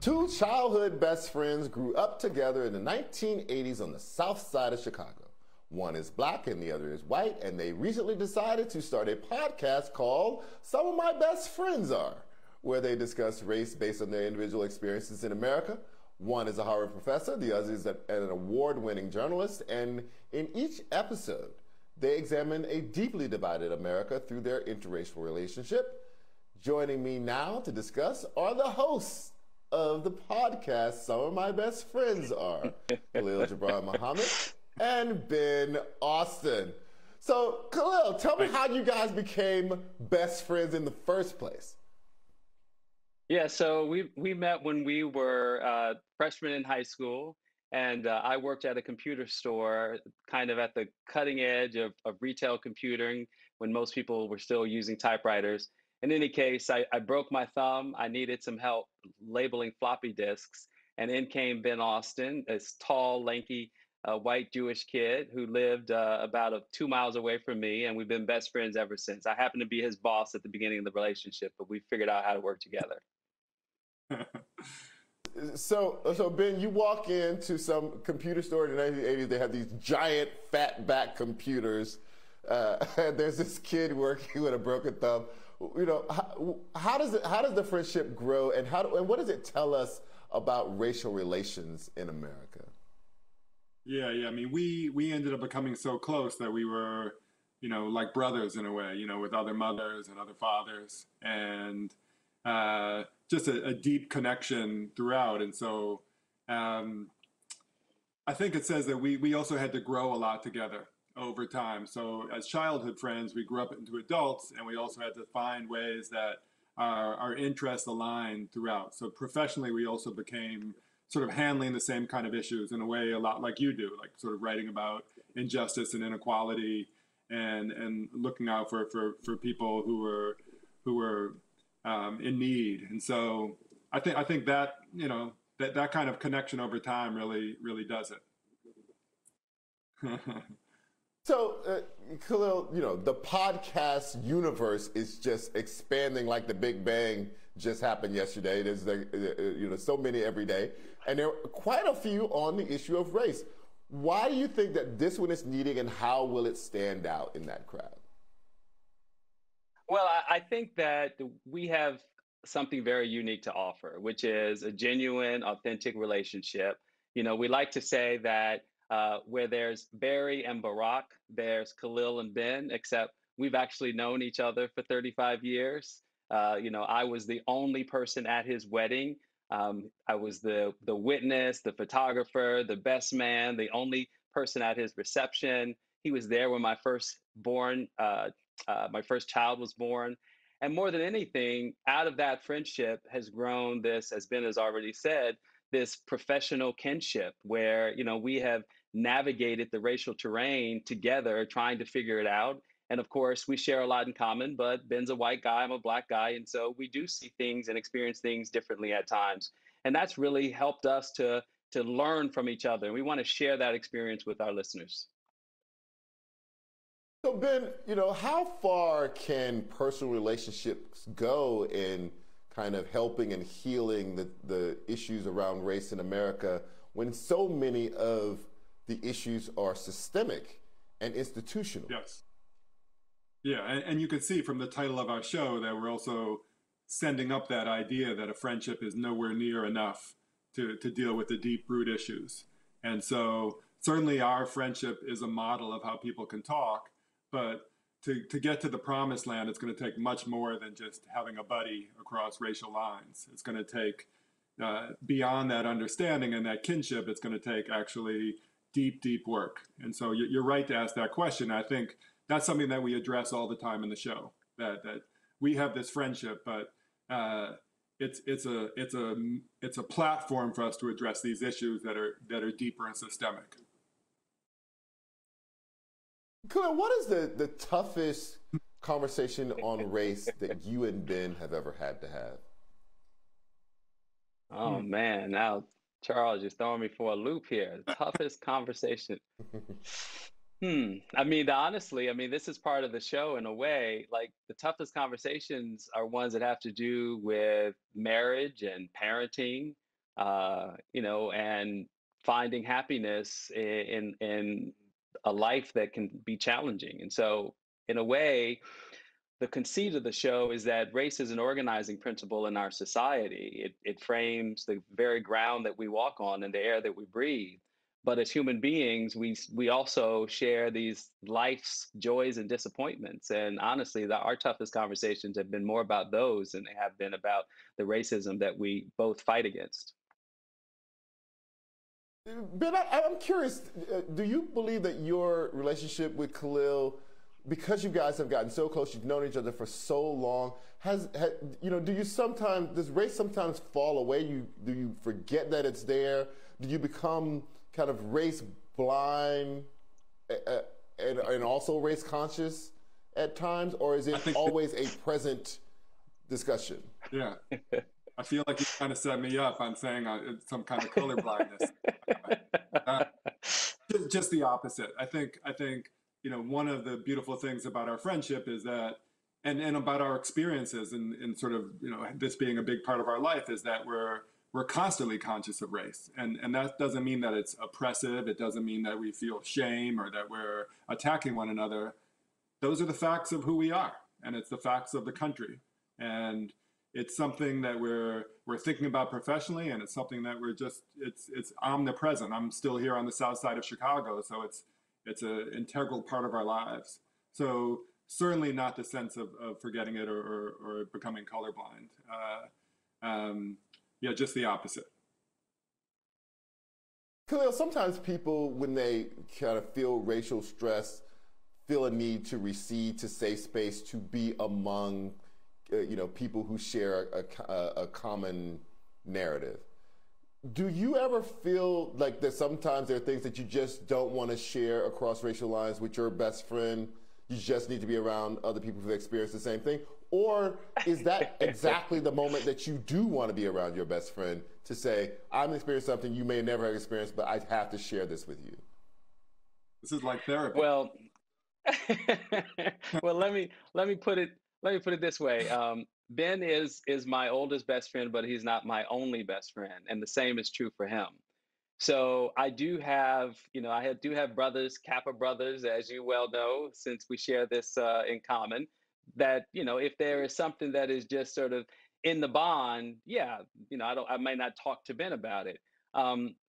Two childhood best friends grew up together in the 1980s on the south side of Chicago. One is black and the other is white, and they recently decided to start a podcast called Some of My Best Friends Are, where they discuss race based on their individual experiences in America. One is a Harvard professor, the other is an award-winning journalist, and in each episode, they examine a deeply divided America through their interracial relationship. Joining me now to discuss are the hosts of the podcast Some of My Best Friends Are, Khalil Gibran Muhammad and Ben Austen. So, Khalil, tell me how you guys became best friends in the first place. Yeah, so we met when we were freshmen in high school, and I worked at a computer store, kind of at the cutting edge of retail computing when most people were still using typewriters. In any case, I broke my thumb. I needed some help labeling floppy disks, and in came Ben Austen, this tall, lanky, white Jewish kid who lived about 2 miles away from me, and we've been best friends ever since. I happened to be his boss at the beginning of the relationship, but we figured out how to work together. So Ben, you walk into some computer store in the 1980s. They have these giant fat back computers. And there's this kid working with a broken thumb. You know, how does the friendship grow, and what does it tell us about racial relations in America? Yeah. I mean, we ended up becoming so close that we were, like brothers in a way, with other mothers and other fathers, and just a deep connection throughout. And so I think it says that we also had to grow a lot together over time. So as childhood friends, we grew up into adults, and we also had to find ways that our interests aligned throughout. So professionally, we also became sort of handling the same kind of issues in a way a lot like you do, like sort of writing about injustice and inequality, and looking out for people who were in need. And so I think that that kind of connection over time really does it. So, Khalil, the podcast universe is just expanding like the Big Bang just happened yesterday. There's so many every day, and there are quite a few on the issue of race. Why do you think that this one is needed, and how will it stand out in that crowd? Well, I think that we have something very unique to offer, which is a genuine, authentic relationship. We like to say that where there's Barry and Barack, there's Khalil and Ben, except we've actually known each other for 35 years. I was the only person at his wedding. I was the witness, the photographer, the best man, the only person at his reception. He was there when my first child was born. And more than anything, out of that friendship has grown this, as Ben has already said, this professional kinship where, we have navigated the racial terrain together, trying to figure it out. And of course, we share a lot in common, but Ben's a white guy, I'm a black guy. And so we do see things and experience things differently at times. And that's really helped us to learn from each other. And we want to share that experience with our listeners. So Ben, how far can personal relationships go in kind of helping and healing the issues around race in America when so many of the issues are systemic and institutional? Yes. Yeah, and you can see from the title of our show that we're also sending up that idea that a friendship is nowhere near enough to deal with the deep root issues. And so certainly our friendship is a model of how people can talk, but to get to the promised land, it's going to take much more than just having a buddy across racial lines. It's going to take, beyond that understanding and that kinship, it's going to take actually deep work. And so you're right to ask that question. I think that's something that we address all the time in the show, that we have this friendship, but it's a platform for us to address these issues that are deeper and systemic. Khalil, what is the toughest conversation on race that you and Ben have ever had to have? Oh man, now Charles, you're throwing me for a loop here. The toughest conversation. Honestly, this is part of the show in a way. Like the toughest conversations are ones that have to do with marriage and parenting, and finding happiness in a life that can be challenging. And so, in a way, the conceit of the show is that race is an organizing principle in our society. It frames the very ground that we walk on and the air that we breathe. But as human beings, we also share these life's joys and disappointments. And honestly, our toughest conversations have been more about those than they have been about the racism that we both fight against. Ben, I'm curious, do you believe that your relationship with Khalil, because you guys have gotten so close, you've known each other for so long, does race sometimes fall away? Do you forget that it's there? Do you become kind of race blind and also race conscious at times, or is it always a present discussion? Yeah. I feel like you kind of set me up on saying it's some kind of color blindness. Just the opposite. I think one of the beautiful things about our friendship is that, and about our experiences and sort of this being a big part of our life, is that we're constantly conscious of race, and that doesn't mean that it's oppressive. It doesn't mean that we feel shame or that we're attacking one another. Those are the facts of who we are, and it's the facts of the country, and it's something that we're thinking about professionally, and it's something that it's omnipresent. I'm still here on the south side of Chicago, so it's an integral part of our lives. So certainly not the sense of forgetting it or becoming colorblind. Just the opposite. Khalil, sometimes people, when they kind of feel racial stress, feel a need to recede to safe space, to be among people who share a common narrative. Do you ever feel like that sometimes there are things that you just don't want to share across racial lines with your best friend? You just need to be around other people who've experienced the same thing? Or is that exactly the moment that you do want to be around your best friend to say, I'm experiencing something you may never have experienced, but I have to share this with you? This is like therapy. Well, let me put it this way. Ben is my oldest best friend, but he's not my only best friend, and the same is true for him. So I do have, I do have brothers, Kappa brothers, as you well know, since we share this in common. That if there is something that is just sort of in the bond, I might not talk to Ben about it,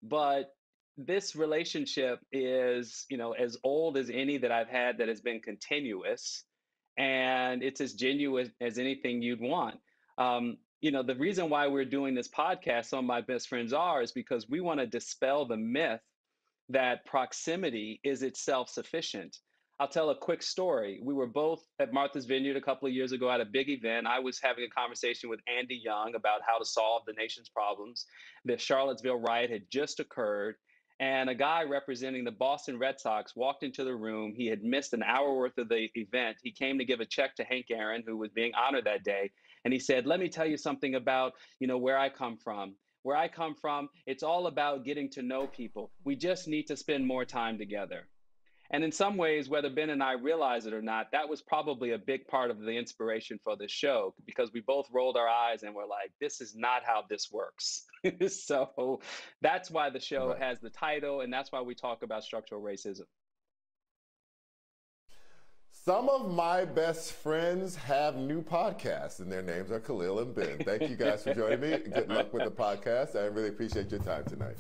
but this relationship is, as old as any that I've had that has been continuous, and it's as genuine as anything you'd want. The reason why we're doing this podcast, some of my best friends are, is because we want to dispel the myth that proximity is itself sufficient. I'll tell a quick story. We were both at Martha's Vineyard a couple of years ago at a big event. I was having a conversation with Andy Young about how to solve the nation's problems. The Charlottesville riot had just occurred, and a guy representing the Boston Red Sox walked into the room. He had missed an hour worth of the event. He came to give a check to Hank Aaron, who was being honored that day. And he said, let me tell you something about, where I come from. Where I come from, it's all about getting to know people. We just need to spend more time together. And in some ways, whether Ben and I realize it or not, that was probably a big part of the inspiration for the show, because we both rolled our eyes and were like, this is not how this works. So that's why the show has the title, and that's why we talk about structural racism. Some of my best friends have new podcasts, and their names are Khalil and Ben. Thank you guys for joining me. Good luck with the podcast. I really appreciate your time tonight.